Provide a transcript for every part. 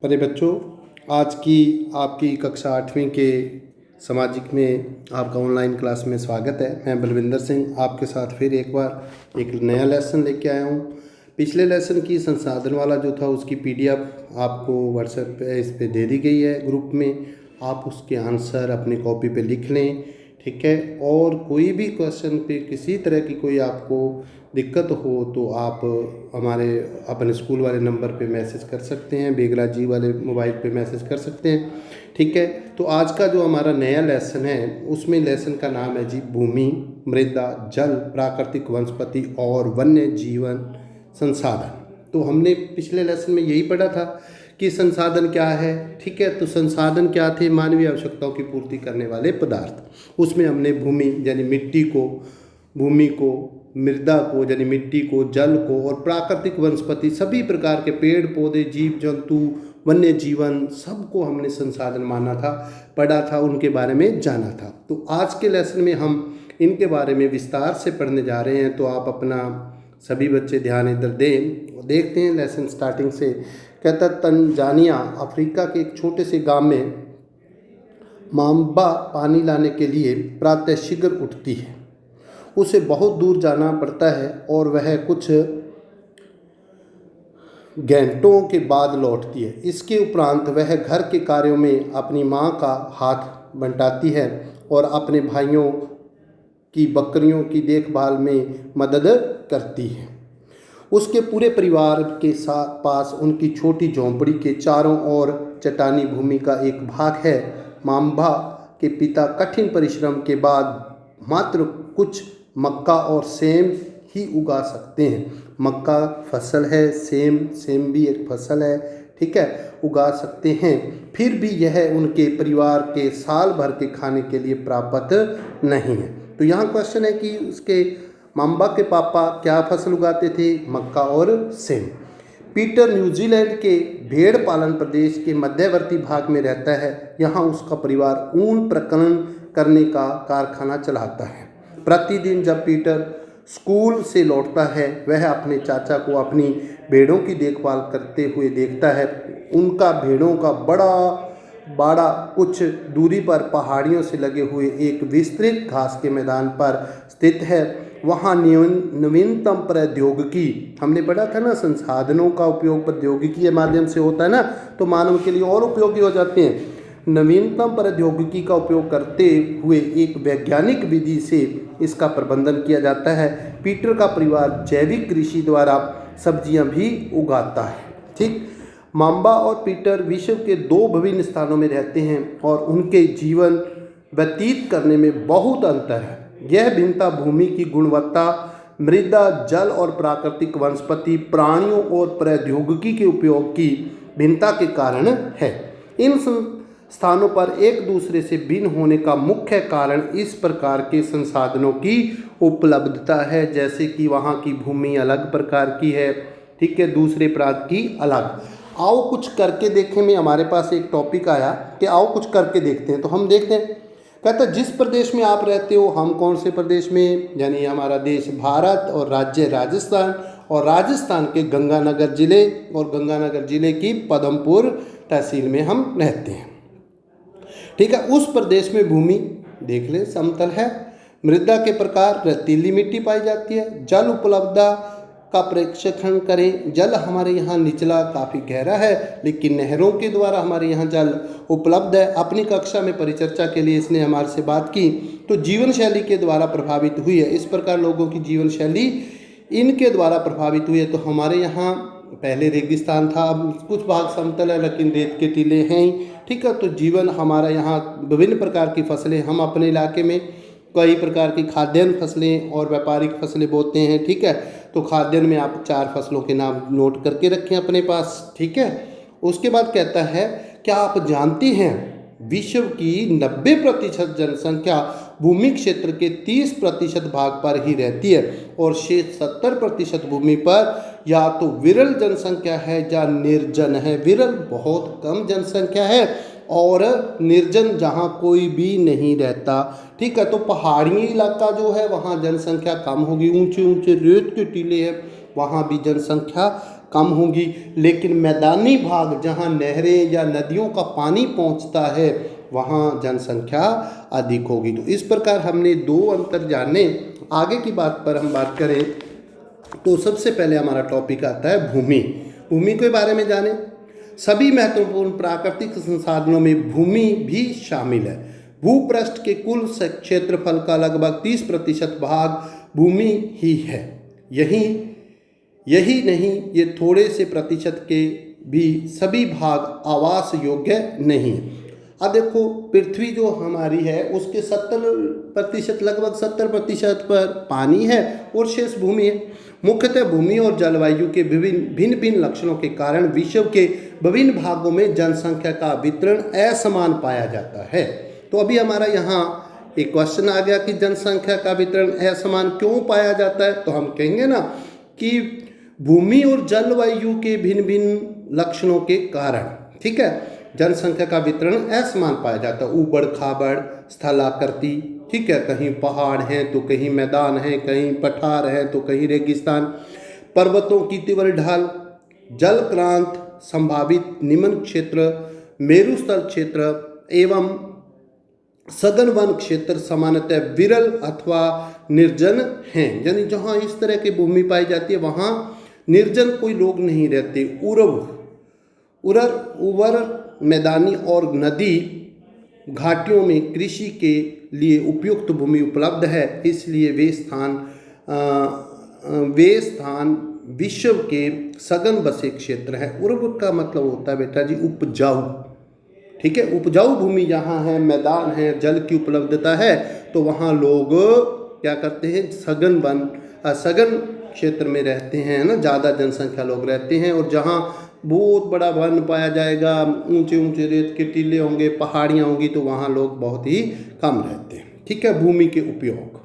प्यारे बच्चों, आज की आपकी कक्षा 8वीं के सामाजिक में आपका ऑनलाइन क्लास में स्वागत है। मैं बलविंदर सिंह आपके साथ फिर एक बार एक नया लेसन लेके आया हूँ। पिछले लेसन की संसाधन वाला जो था उसकी पीडीएफ आपको व्हाट्सएप पे इस पे दे दी गई है ग्रुप में। आप उसके आंसर अपनी कॉपी पे लिख लें, ठीक है। और कोई भी क्वेश्चन पे किसी तरह की कोई आपको दिक्कत हो तो आप हमारे अपने स्कूल वाले नंबर पे मैसेज कर सकते हैं, बेगला जी वाले मोबाइल पे मैसेज कर सकते हैं, ठीक है। तो आज का जो हमारा नया लेसन है उसमें लेसन का नाम है जी भूमि, मृदा, जल, प्राकृतिक वनस्पति और वन्य जीवन संसाधन। तो हमने पिछले लेसन में यही पढ़ा था कि संसाधन क्या है, ठीक है। तो संसाधन क्या थे? मानवीय आवश्यकताओं की पूर्ति करने वाले पदार्थ। उसमें हमने भूमि यानी मिट्टी को, भूमि को, मृदा को यानी मिट्टी को, जल को और प्राकृतिक वनस्पति सभी प्रकार के पेड़ पौधे, जीव जंतु, वन्य जीवन सबको हमने संसाधन माना था, पढ़ा था, उनके बारे में जाना था। तो आज के लेसन में हम इनके बारे में विस्तार से पढ़ने जा रहे हैं। तो आप अपना सभी बच्चे ध्यान इधर दें। देखते हैं लेसन स्टार्टिंग से। कहता तंजानिया अफ्रीका के एक छोटे से गांव में माम्बा पानी लाने के लिए प्रातः शीघ्र उठती है। उसे बहुत दूर जाना पड़ता है और वह कुछ घंटों के बाद लौटती है। इसके उपरांत वह घर के कार्यों में अपनी माँ का हाथ बंटाती है और अपने भाइयों की बकरियों की देखभाल में मदद करती है। उसके पूरे परिवार के साथ पास उनकी छोटी झोंपड़ी के चारों ओर चट्टानी भूमि का एक भाग है। माम्बा के पिता कठिन परिश्रम के बाद मात्र कुछ मक्का और सेम ही उगा सकते हैं। मक्का फसल है, सेम भी एक फसल है, ठीक है, उगा सकते हैं। फिर भी यह उनके परिवार के साल भर के खाने के लिए प्राप्त नहीं है। तो यहाँ क्वेश्चन है कि उसके माम्बा के पापा क्या फसल उगाते थे? मक्का और सेम। पीटर न्यूजीलैंड के भेड़ पालन प्रदेश के मध्यवर्ती भाग में रहता है। यहाँ उसका परिवार ऊन प्रकलन करने का कारखाना चलाता है। प्रतिदिन जब पीटर स्कूल से लौटता है वह अपने चाचा को अपनी भेड़ों की देखभाल करते हुए देखता है। उनका भेड़ों का बड़ा बाड़ा कुछ दूरी पर पहाड़ियों से लगे हुए एक विस्तृत घास के मैदान पर स्थित है। वहाँ नवीनतम प्रौद्योगिकी, हमने पढ़ा था ना, संसाधनों का उपयोग प्रौद्योगिकी के माध्यम से होता है ना, तो मानव के लिए और उपयोगी हो जाते हैं। नवीनतम प्रौद्योगिकी का उपयोग करते हुए एक वैज्ञानिक विधि से इसका प्रबंधन किया जाता है। पीटर का परिवार जैविक कृषि द्वारा सब्जियां भी उगाता है, ठीक। माम्बा और पीटर विश्व के दो विभिन्न स्थानों में रहते हैं और उनके जीवन व्यतीत करने में बहुत अंतर है। यह भिन्नता भूमि की गुणवत्ता, मृदा, जल और प्राकृतिक वनस्पति, प्राणियों और प्रौद्योगिकी के उपयोग की भिन्नता के कारण है। इन स्थानों पर एक दूसरे से भिन्न होने का मुख्य कारण इस प्रकार के संसाधनों की उपलब्धता है। जैसे कि वहाँ की भूमि अलग प्रकार की है, ठीक है, दूसरे प्रांत की अलग। आओ कुछ करके देखें में हमारे पास एक टॉपिक आया कि आओ कुछ करके देखते हैं। तो हम देखते हैं, कहता जिस प्रदेश में आप रहते हो, हम कौन से प्रदेश में, यानी हमारा देश भारत और राज्य राजस्थान, और राजस्थान के गंगानगर जिले और गंगानगर जिले की पदमपुर तहसील में हम रहते हैं, ठीक है। उस प्रदेश में भूमि देख ले समतल है। मृदा के प्रकार रेतीली मिट्टी पाई जाती है। जल उपलब्धता का परीक्षण करें। जल हमारे यहाँ निचला काफ़ी गहरा है, लेकिन नहरों के द्वारा हमारे यहाँ जल उपलब्ध है। अपनी कक्षा में परिचर्चा के लिए इसने हमारे से बात की तो जीवन शैली के द्वारा प्रभावित हुई है। इस प्रकार लोगों की जीवन शैली इनके द्वारा प्रभावित हुई है। तो हमारे यहाँ पहले रेगिस्तान था, अब कुछ भाग समतल है लेकिन रेत के टीले हैं, ठीक है। तो जीवन हमारा यहाँ विभिन्न प्रकार की फसलें, हम अपने इलाके में कई प्रकार की खाद्यान्न फसलें और व्यापारिक फसलें बोते हैं, ठीक है। तो खाद्यान्न में आप 4 फसलों के नाम नोट करके रखें अपने पास, ठीक है। उसके बाद कहता है, क्या आप जानते हैं विश्व की 90% जनसंख्या भूमि क्षेत्र के 30% भाग पर ही रहती है और शेष 70% भूमि पर या तो विरल जनसंख्या है या निर्जन है। विरल बहुत कम जनसंख्या है और निर्जन जहाँ कोई भी नहीं रहता, ठीक है। तो पहाड़ी इलाका जो है वहाँ जनसंख्या कम होगी, ऊंचे ऊंचे रेत के टीले हैं वहाँ भी जनसंख्या कम होगी, लेकिन मैदानी भाग जहाँ नहरें या नदियों का पानी पहुँचता है वहाँ जनसंख्या अधिक होगी। तो इस प्रकार हमने दो अंतर जाने। आगे की बात पर हम बात करें तो सबसे पहले हमारा टॉपिक आता है भूमि। भूमि के बारे में जाने। सभी महत्वपूर्ण प्राकृतिक संसाधनों में भूमि भी शामिल है। भूपृष्ठ के कुल क्षेत्रफल का लगभग 30% भाग भूमि ही है। यही नहीं, ये थोड़े से प्रतिशत के भी सभी भाग आवास योग्य नहीं है। अब देखो, पृथ्वी जो हमारी है उसके 70%, लगभग 70% पर पानी है और शेष भूमि है। मुख्यतः भूमि और जलवायु के भिन्न भिन्न लक्षणों के कारण विश्व के विभिन्न भागों में जनसंख्या का वितरण असमान पाया जाता है। तो अभी हमारा यहाँ एक क्वेश्चन आ गया कि जनसंख्या का वितरण असमान क्यों पाया जाता है। तो हम कहेंगे ना कि भूमि और जलवायु के भिन्न भिन्न लक्षणों के कारण, ठीक है, जनसंख्या का वितरण असमान पाया जाता है। ऊबड़ खाबड़ स्थलाकृति, ठीक है, कहीं पहाड़ हैं तो कहीं मैदान हैं, कहीं पठार हैं तो कहीं रेगिस्तान, पर्वतों की तीव्र ढाल, जलक्रांत संभावित निम्न क्षेत्र, मेरुस्थल क्षेत्र एवं सघन वन क्षेत्र सामान्यतः विरल अथवा निर्जन हैं। यानी जहाँ इस तरह की भूमि पाई जाती है वहाँ निर्जन कोई लोग नहीं रहते। उर्वर मैदानी और नदी घाटियों में कृषि के लिए उपयुक्त भूमि उपलब्ध है, इसलिए वे स्थान विश्व के सघन बसे क्षेत्र है। उर्वर का मतलब होता है बेटा जी उपजाऊ, ठीक है। उपजाऊ भूमि जहाँ है, मैदान है, जल की उपलब्धता है, तो वहाँ लोग क्या करते हैं, सघन क्षेत्र में रहते हैं ना, ज़्यादा जनसंख्या लोग रहते हैं। और जहाँ बहुत बड़ा वन पाया जाएगा, ऊंचे ऊंचे रेत के टीले होंगे, पहाड़ियाँ होंगी, तो वहाँ लोग बहुत ही कम रहते हैं, ठीक है। भूमि के उपयोग,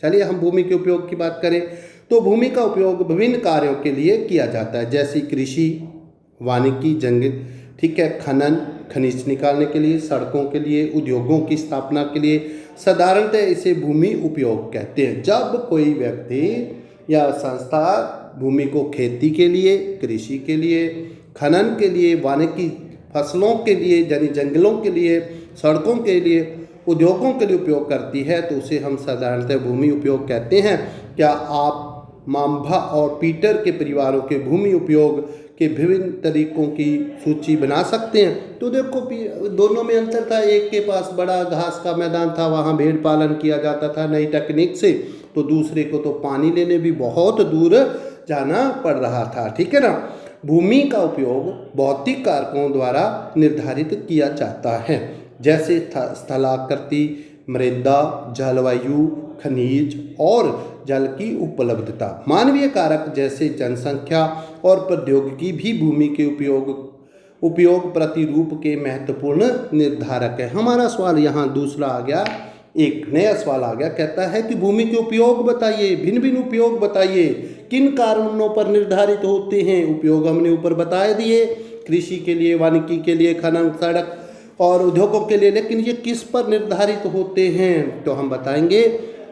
चलिए हम भूमि के उपयोग की बात करें तो भूमि का उपयोग विभिन्न कार्यों के लिए किया जाता है, जैसे कृषि, वानिकी, जंगल, ठीक है, खनन, खनिज निकालने के लिए, सड़कों के लिए, उद्योगों की स्थापना के लिए। साधारणतः इसे भूमि उपयोग कहते हैं। जब कोई व्यक्ति या संस्था भूमि को खेती के लिए, कृषि के लिए, खनन के लिए, वानिकी फसलों के लिए यानी जंगलों के लिए, सड़कों के लिए, उद्योगों के लिए उपयोग करती है, तो उसे हम साधारणतः भूमि उपयोग कहते हैं। क्या आप माम्भा और पीटर के परिवारों के भूमि उपयोग के विभिन्न तरीकों की सूची बना सकते हैं? तो देखो, दोनों में अंतर था। एक के पास बड़ा घास का मैदान था, वहाँ भेड़ पालन किया जाता था नई तकनीक से, तो दूसरे को तो पानी लेने भी बहुत दूर जाना पड़ रहा था, ठीक है ना। भूमि का उपयोग भौतिक कारकों द्वारा निर्धारित किया जाता है, जैसे स्थलाकृति, मृदा, जलवायु, खनिज और जल की उपलब्धता। मानवीय कारक जैसे जनसंख्या और प्रौद्योगिकी भी भूमि के उपयोग प्रतिरूप के महत्वपूर्ण निर्धारक है। हमारा सवाल यहाँ दूसरा आ गया, एक नया सवाल आ गया, कहता है कि भूमि के उपयोग बताइए, भिन्न भिन्न उपयोग बताइए, किन कारणों पर निर्धारित होते हैं। उपयोग हमने ऊपर बता दिए, कृषि के लिए, वानिकी के लिए, खनन, सड़क और उद्योगों के लिए, लेकिन ये किस पर निर्धारित होते हैं? तो हम बताएंगे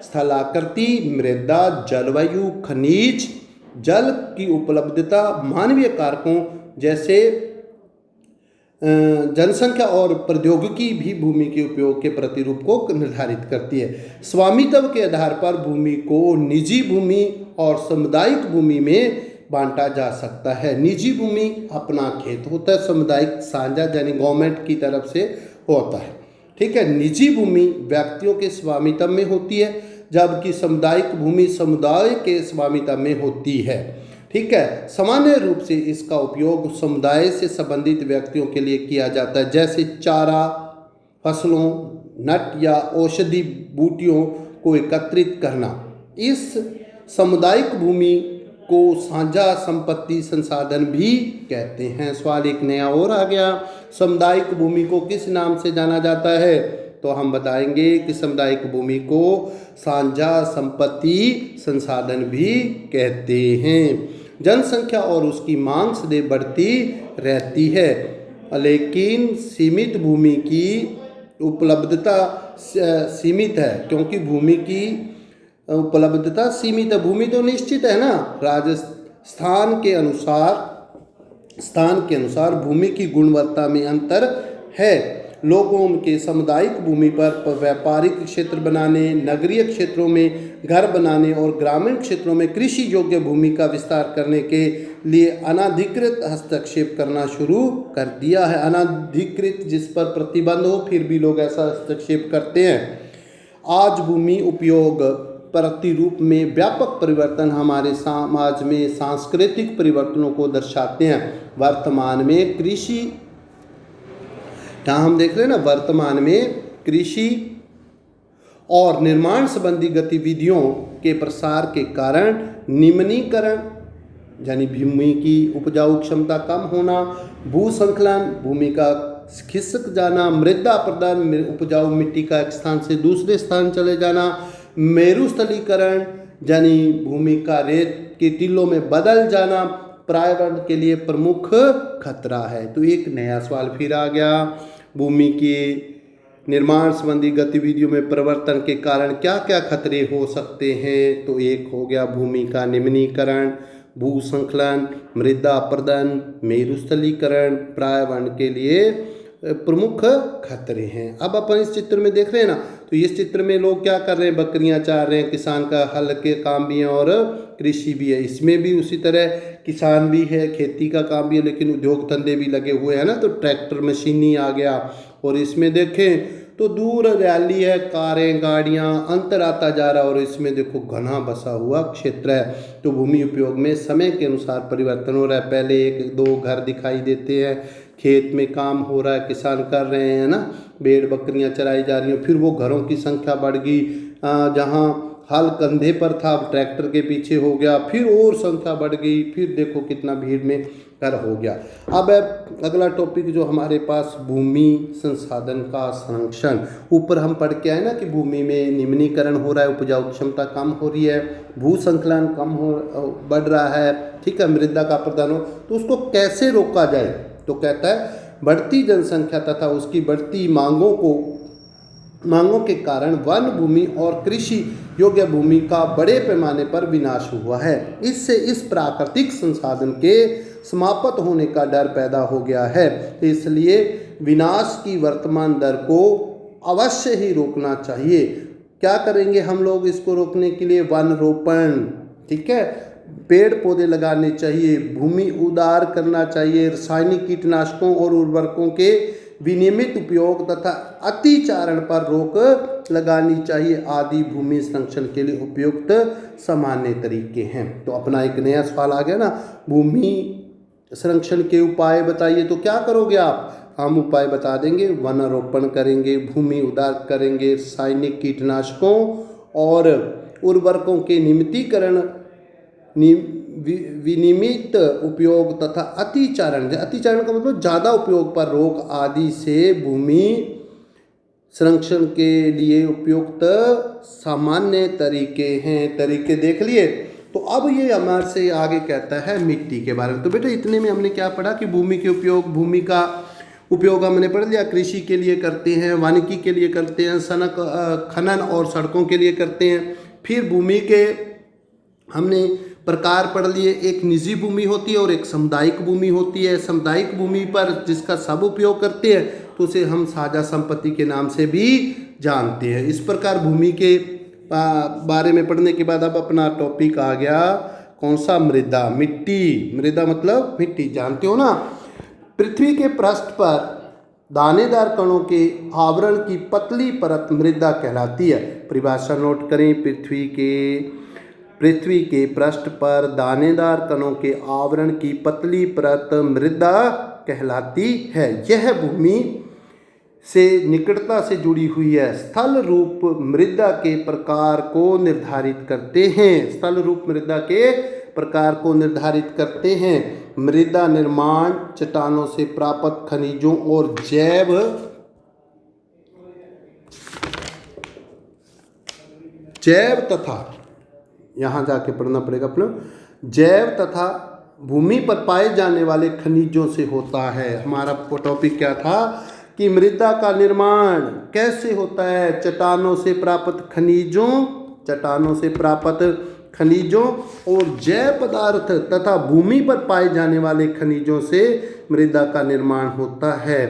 स्थलाकृति, मृदा, जलवायु, खनिज, जल की उपलब्धता, मानवीय कारकों जैसे जनसंख्या और प्रौद्योगिकी भी भूमि के उपयोग के प्रतिरूप को निर्धारित करती है। स्वामित्व के आधार पर भूमि को निजी भूमि और सामुदायिक भूमि में बांटा जा सकता है। निजी भूमि अपना खेत होता है, सामुदायिक साझा यानी गवर्नमेंट की तरफ से होता है, ठीक है। निजी भूमि व्यक्तियों के स्वामित्व में होती है, जबकि सामुदायिक भूमि समुदाय के स्वामित्व में होती है, ठीक है। सामान्य रूप से इसका उपयोग समुदाय से संबंधित व्यक्तियों के लिए किया जाता है, जैसे चारा, फसलों, नट या औषधि बूटियों को एकत्रित करना। इस सामुदायिक भूमि को साझा संपत्ति संसाधन भी कहते हैं। सवाल एक नया और आ गया, सामुदायिक भूमि को किस नाम से जाना जाता है? तो हम बताएंगे कि सामुदायिक भूमि को साझा संपत्ति संसाधन भी कहते हैं। जनसंख्या और उसकी मांग सदैव बढ़ती रहती है, लेकिन सीमित भूमि की उपलब्धता सीमित है, क्योंकि भूमि की उपलब्धता सीमित है। भूमि तो निश्चित है ना, स्थान के अनुसार भूमि की गुणवत्ता में अंतर है। लोगों के सामुदायिक भूमि पर व्यापारिक क्षेत्र बनाने, नगरीय क्षेत्रों में घर बनाने और ग्रामीण क्षेत्रों में कृषि योग्य भूमि का विस्तार करने के लिए अनाधिकृत हस्तक्षेप करना शुरू कर दिया है। अनाधिकृत जिस पर प्रतिबंध हो फिर भी लोग ऐसा हस्तक्षेप करते हैं। आज भूमि उपयोग प्रतिरूप में व्यापक परिवर्तन हमारे समाज में सांस्कृतिक परिवर्तनों को दर्शाते हैं। वर्तमान में कृषि, यहाँ हम देख रहे हैं ना, वर्तमान में कृषि और निर्माण संबंधी गतिविधियों के प्रसार के कारण निम्नीकरण यानी भूमि की उपजाऊ क्षमता कम होना, भूसंकलन भूमि का खिसक जाना, मृदा अपरदन उपजाऊ मिट्टी का एक स्थान से दूसरे स्थान चले जाना, मेरुस्थलीकरण यानी भूमि का रेत के टीलों में बदल जाना पर्यावरण के लिए प्रमुख खतरा है। तो एक नया सवाल फिर आ गया, भूमि के निर्माण संबंधी गतिविधियों में परिवर्तन के कारण क्या क्या खतरे हो सकते हैं। तो एक हो गया भूमि का निम्नीकरण, भूसंकलन, मृदा अपरदन, मेरुस्थलीकरण पर्यावरण के लिए प्रमुख खतरे हैं। अब अपन इस चित्र में देख रहे हैं ना, तो इस चित्र में लोग क्या कर रहे हैं, बकरियां चार रहे हैं, किसान का हल के काम भी है और कृषि भी है। इसमें भी उसी तरह किसान भी है, खेती का काम भी है, लेकिन उद्योग धंधे भी लगे हुए हैं ना, तो ट्रैक्टर मशीनी आ गया। और इसमें देखें तो दूर हरियाली है, कारें गाड़ियां, अंतर आता जा रहा है और इसमें देखो घना बसा हुआ क्षेत्र है। तो भूमि उपयोग में समय के अनुसार परिवर्तन हो रहा है। पहले एक दो घर दिखाई देते हैं, खेत में काम हो रहा है, किसान कर रहे हैं ना, भेड़ बकरियां चराई जा रही हैं, फिर वो घरों की संख्या बढ़ गई, जहाँ हल कंधे पर था अब ट्रैक्टर के पीछे हो गया, फिर और संख्या बढ़ गई, फिर देखो कितना भीड़ में घर हो गया। अब अगला टॉपिक जो हमारे पास भूमि संसाधन का संरक्षण। ऊपर हम पढ़ के आए ना कि भूमि में निम्नीकरण हो रहा है, उपजाऊ क्षमता कम हो रही है, भूसंकलन बढ़ रहा है, ठीक है, मृदा का अपरदन हो, तो उसको कैसे रोका जाए। तो कहता है बढ़ती जनसंख्या तथा उसकी बढ़ती मांगों के कारण वन भूमि और कृषि योग्य भूमि का बड़े पैमाने पर विनाश हुआ है। इससे इस प्राकृतिक संसाधन के समाप्त होने का डर पैदा हो गया है। इसलिए विनाश की वर्तमान दर को अवश्य ही रोकना चाहिए। क्या करेंगे हम लोग इसको रोकने के लिए? वन रोपण, ठीक है, पेड़ पौधे लगाने चाहिए, भूमि उदार करना चाहिए, रासायनिक कीटनाशकों और उर्वरकों के विनियमित उपयोग तथा अतिचारण पर रोक लगानी चाहिए आदि भूमि संरक्षण के लिए उपयुक्त सामान्य तरीके हैं। तो अपना एक नया सवाल आ गया ना, भूमि संरक्षण के उपाय बताइए। तो क्या करोगे आप? हम उपाय बता देंगे, वन रोपण करेंगे, भूमि उदार करेंगे, रासायनिक कीटनाशकों और उर्वरकों के नियमितीकरण, विनियमित उपयोग तथा अतिचारण का मतलब ज़्यादा उपयोग पर रोक आदि से भूमि संरक्षण के लिए उपयुक्त सामान्य तरीके हैं। तरीके देख लिए। तो अब ये हमारे से आगे कहता है मिट्टी के बारे में। तो बेटा इतने में हमने क्या पढ़ा कि भूमि का उपयोग हमने पढ़ लिया, कृषि के लिए करते हैं, वानिकी के लिए करते हैं, खनन और सड़कों के लिए करते हैं। फिर भूमि के हमने प्रकार पढ़ लिए, एक निजी भूमि होती है और एक सामुदायिक भूमि होती है। सामुदायिक भूमि पर जिसका सब उपयोग करते हैं तो उसे हम साझा संपत्ति के नाम से भी जानते हैं। इस प्रकार भूमि के बारे में पढ़ने के बाद अब अपना टॉपिक आ गया कौन सा? मृदा, मिट्टी। मृदा मतलब मिट्टी, जानते हो ना, पृथ्वी के पृष्ठ पर दानेदार कणों के आवरण की पतली परत मृदा कहलाती है। परिभाषा नोट करें, पृथ्वी के पृष्ठ पर दानेदार कणों के आवरण की पतली परत मृदा कहलाती है। यह भूमि से निकटता से जुड़ी हुई है। स्थल रूप मृदा के प्रकार को निर्धारित करते हैं। मृदा निर्माण चट्टानों से प्राप्त खनिजों और जैव तथा, यहाँ जाके पढ़ना पड़ेगा अपना, जैव तथा भूमि पर पाए जाने वाले खनिजों से होता है। हमारा टॉपिक क्या था कि मृदा का निर्माण कैसे होता है? चट्टानों से प्राप्त खनिजों और जैव पदार्थ तथा भूमि पर पाए जाने वाले खनिजों से मृदा का निर्माण होता है।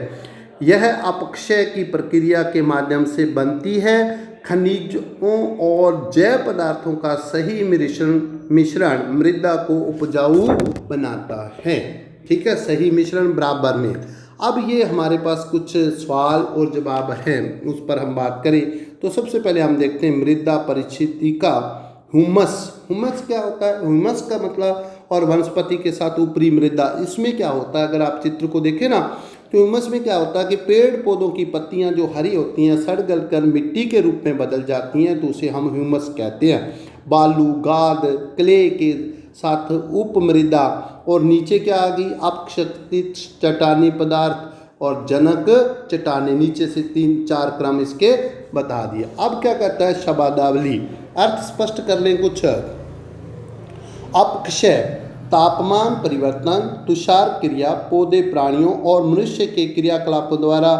यह अपक्षय की प्रक्रिया के माध्यम से बनती है। खनिजों और जैव पदार्थों का सही मिश्रण मृदा को उपजाऊ बनाता है। ठीक है, सही मिश्रण बराबर में। अब ये हमारे पास कुछ सवाल और जवाब हैं, उस पर हम बात करें तो सबसे पहले हम देखते हैं मृदा परिस्थितिका ह्यूमस। ह्यूमस क्या होता है? ह्यूमस का मतलब और वनस्पति के साथ ऊपरी मृदा, इसमें क्या होता है? अगर आप चित्र को देखें ना तो ह्यूमस में क्या होता है कि पेड़ पौधों की पत्तियां जो हरी होती हैं सड़ गल कर मिट्टी के रूप में बदल जाती हैं, तो उसे हम ह्यूमस कहते हैं। बालू, गाद, क्ले के साथ उपमृदा और नीचे क्या आ गई? अपक्षतित चट्टानी पदार्थ और जनक चट्टाने। नीचे से 3-4 क्रम इसके बता दिए। अब क्या कहता है शब्दावली, अर्थ स्पष्ट कर लें कुछ। अपक्षय तापमान परिवर्तन, तुषार क्रिया, पौधे, प्राणियों और मनुष्य के क्रियाकलापों द्वारा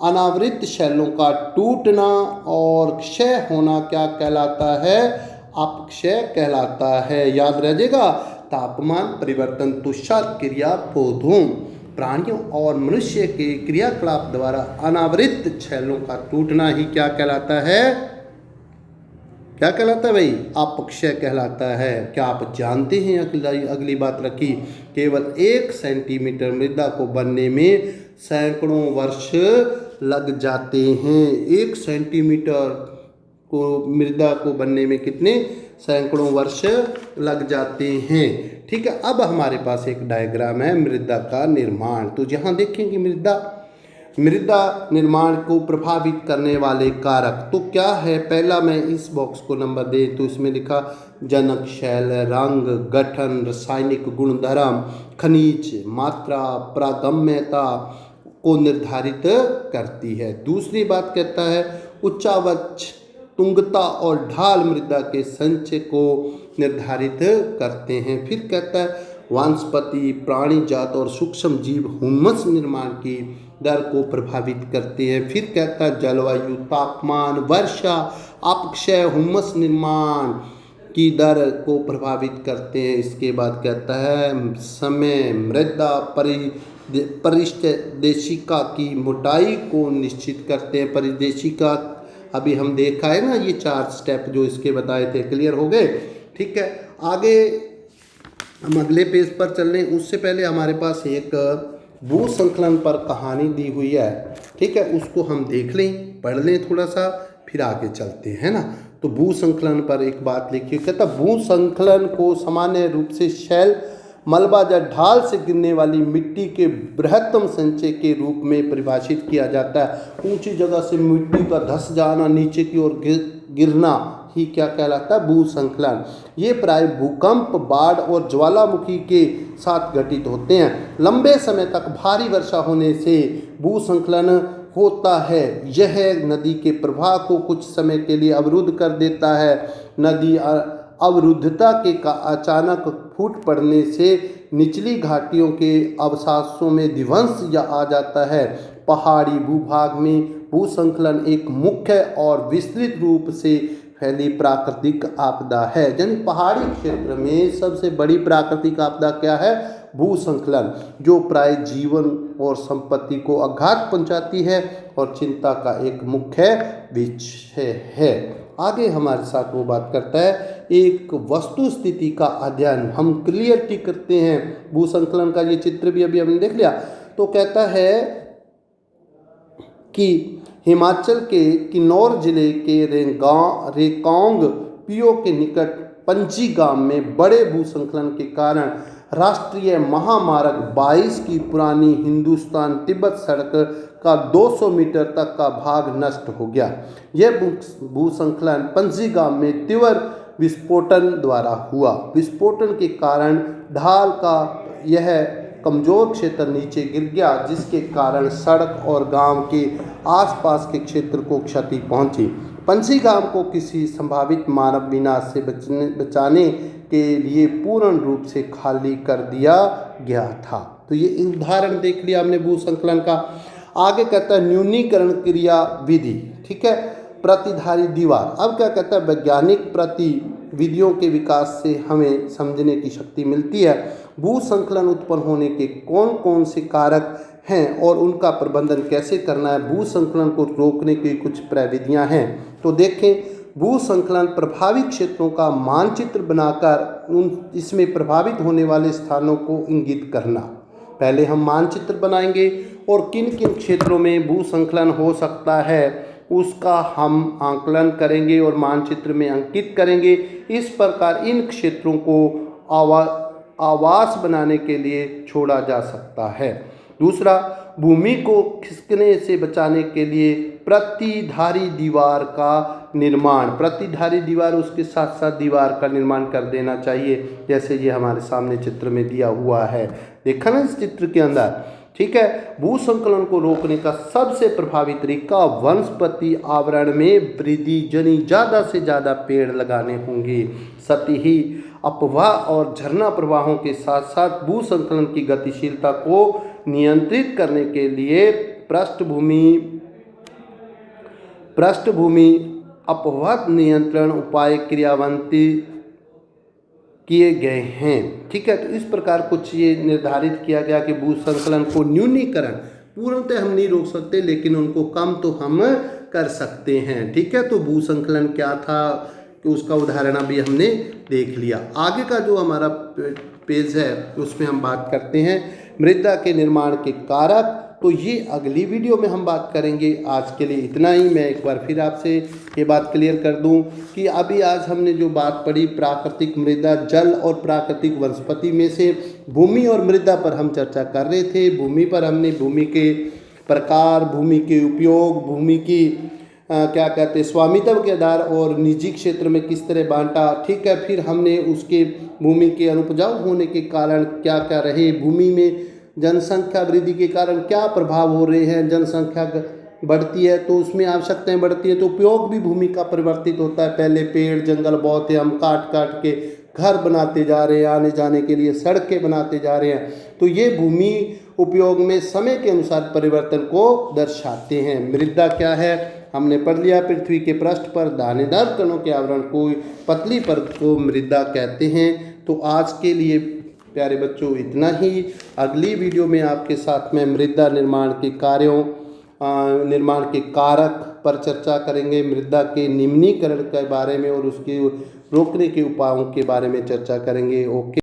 अनावृत शैलों का टूटना और क्षय होना क्या कहलाता है? अपक्षय कहलाता है। याद रह जाएगा, तापमान परिवर्तन, तुषार क्रिया, पौधों, प्राणियों और मनुष्य के क्रियाकलाप द्वारा अनावृत शैलों का टूटना ही क्या कहलाता है? क्या कहलाता है भाई? अपक्षय कहलाता है। क्या आप जानते हैं, अगली बात रखी, केवल 1 सेंटीमीटर मृदा को बनने में सैकड़ों वर्ष लग जाते हैं। 1 सेंटीमीटर को मृदा को बनने में कितने? सैकड़ों वर्ष लग जाते हैं। ठीक है, अब हमारे पास एक डायग्राम है मृदा का निर्माण। तो जहाँ देखेंगे मृदा निर्माण को प्रभावित करने वाले कारक तो क्या है? पहला मैं इस बॉक्स को नंबर दे तो इसमें लिखा जनक, शैल, रंग, गठन, रासायनिक गुणधर्म, खनिज, मात्रा, प्रागम्यता को निर्धारित करती है। दूसरी बात कहता है उच्चावच, तुंगता और ढाल मृदा के संचय को निर्धारित करते हैं। फिर कहता है वनस्पति, प्राणी जात और सूक्ष्म जीव ह्यूमस निर्माण की दर को प्रभावित करते हैं। फिर कहता है जलवायु, तापमान, वर्षा, अपक्षय ह्यूमस निर्माण की दर को प्रभावित करते हैं। इसके बाद कहता है समय, मृदा परिदेशिका की मोटाई को निश्चित करते हैं। परिदेशिका अभी हम देखा है ना, ये 4 स्टेप जो इसके बताए थे, क्लियर हो गए। ठीक है, आगे हम अगले पेज पर चल रहे हैं। उससे पहले हमारे पास एक भू संकलन पर कहानी दी हुई है। ठीक है, उसको हम देख लें, पढ़ लें थोड़ा सा, फिर आगे चलते हैं ना। तो भू संकलन पर एक बात लिखी, कहता भू संकलन को सामान्य रूप से शैल, मलबा या ढाल से गिरने वाली मिट्टी के बृहत्तम संचय के रूप में परिभाषित किया जाता है। ऊंची जगह से मिट्टी का धस जाना, नीचे की ओर गिरना ही क्या कहलाता है? भू संकलन। ये प्राय भूकंप, बाढ़ और ज्वालामुखी के साथ घटित होते हैं। लंबे समय तक भारी वर्षा होने से भू संकलन होता है। यह नदी के प्रवाह को कुछ समय के लिए अवरुद्ध कर देता है। नदी अवरुद्धता के अचानक फूट पड़ने से निचली घाटियों के अवकाशों में ध्वंस या आ जाता है। पहाड़ी भूभाग में भूसंकलन एक मुख्य और विस्तृत रूप से फैली प्राकृतिक आपदा है। यानी पहाड़ी क्षेत्र में सबसे बड़ी प्राकृतिक आपदा क्या है? भूसंकलन, जो प्राय जीवन और संपत्ति को आघात पहुंचाती है और चिंता का एक मुख्य विषय है। आगे हमारे साथ वो बात करता है एक वस्तु स्थिति का अध्ययन। हम क्लियरिटी करते हैं भूसंकलन का, ये चित्र भी अभी हमने देख लिया। तो कहता है कि हिमाचल के किन्नौर जिले के रेकांग पीओ के निकट पंजी गांव में बड़े भूसंकलन के कारण राष्ट्रीय महामार्ग 22 की पुरानी हिंदुस्तान तिब्बत सड़क का 200 मीटर तक का भाग नष्ट हो गया। यह भूसंकलन पंजी गांव में तीव्र विस्फोटन द्वारा हुआ। विस्फोटन के कारण ढाल का यह कमजोर क्षेत्र नीचे गिर गया, जिसके कारण सड़क और गांव के आसपास के क्षेत्र को क्षति पहुंची। पंछी गांव को किसी संभावित मानव विनाश से बचाने के लिए पूर्ण रूप से खाली कर दिया गया था। तो ये उदाहरण देख लिया हमने भूसंकलन का। आगे कहता है न्यूनीकरण क्रिया विधि। ठीक है, प्रतिधारी दीवार। अब क्या कहता है वैज्ञानिक विधियों के विकास से हमें समझने की शक्ति मिलती है। भू संकलन उत्पन्न होने के कौन कौन से कारक हैं और उनका प्रबंधन कैसे करना है, भू संकलन को रोकने की कुछ प्रविधियां हैं। तो देखें, भू संकलन प्रभावित क्षेत्रों का मानचित्र बनाकर इसमें प्रभावित होने वाले स्थानों को इंगित करना। पहले हम मानचित्र बनाएंगे और किन किन क्षेत्रों में भू संकलन हो सकता है उसका हम आंकलन करेंगे और मानचित्र में अंकित करेंगे। इस प्रकार इन क्षेत्रों को आवास बनाने के लिए छोड़ा जा सकता है। दूसरा, भूमि को खिसकने से बचाने के लिए प्रतिधारी दीवार का निर्माण, प्रतिधारी दीवार उसके साथ साथ दीवार का निर्माण कर देना चाहिए, जैसे ये हमारे सामने चित्र में दिया हुआ है, देखा ना इस चित्र के अंदर, ठीक है। भू संकलन को रोकने का सबसे प्रभावी तरीका वनस्पति आवरण में वृद्धि जनी ज़्यादा से ज़्यादा पेड़ लगाने होंगे। सतही अपवाह और झरना प्रवाहों के साथ साथ भू संकलन की गतिशीलता को नियंत्रित करने के लिए पृष्ठभूमि अपवाह नियंत्रण उपाय क्रियान्वित किए गए हैं, ठीक है। तो इस प्रकार कुछ ये निर्धारित किया गया कि भू संकलन को न्यूनीकरण पूर्णतः हम नहीं रोक सकते, लेकिन उनको कम तो हम कर सकते हैं, ठीक है। तो भू संकलन क्या था कि उसका उदाहरण अभी हमने देख लिया। आगे का जो हमारा पेज है उसमें हम बात करते हैं मृदा के निर्माण के कारक। तो ये अगली वीडियो में हम बात करेंगे। आज के लिए इतना ही। मैं एक बार फिर आपसे ये बात क्लियर कर दूं कि अभी आज हमने जो बात पढ़ी प्राकृतिक मृदा, जल और प्राकृतिक वनस्पति में से भूमि और मृदा पर हम चर्चा कर रहे थे। भूमि पर हमने भूमि के प्रकार, भूमि के उपयोग, भूमि की क्या कहते हैं स्वामित्व के आधार और निजी क्षेत्र में किस तरह बांटा, ठीक है। फिर हमने उसके भूमि के अनुपजाऊ होने के कारण क्या क्या रहे, भूमि में जनसंख्या वृद्धि के कारण क्या प्रभाव हो रहे हैं, जनसंख्या बढ़ती है तो उसमें आवश्यकताएं बढ़ती है तो उपयोग भी भूमि का परिवर्तित होता है। पहले पेड़ जंगल बहुत थे, हम काट काट के घर बनाते जा रहे हैं, आने जाने के लिए सड़कें बनाते जा रहे हैं, तो ये भूमि उपयोग में समय के अनुसार परिवर्तन को दर्शाते हैं। मृदा क्या है हमने पढ़ लिया, पृथ्वी के पृष्ठ पर दानेदार कणों के आवरण को पतली परत को मृदा कहते हैं। तो आज के लिए प्यारे बच्चों इतना ही। अगली वीडियो में आपके साथ में मृदा निर्माण के कार्यों, निर्माण के कारक पर चर्चा करेंगे, मृदा के निम्नीकरण के बारे में और उसके रोकने के उपायों के बारे में चर्चा करेंगे। ओके।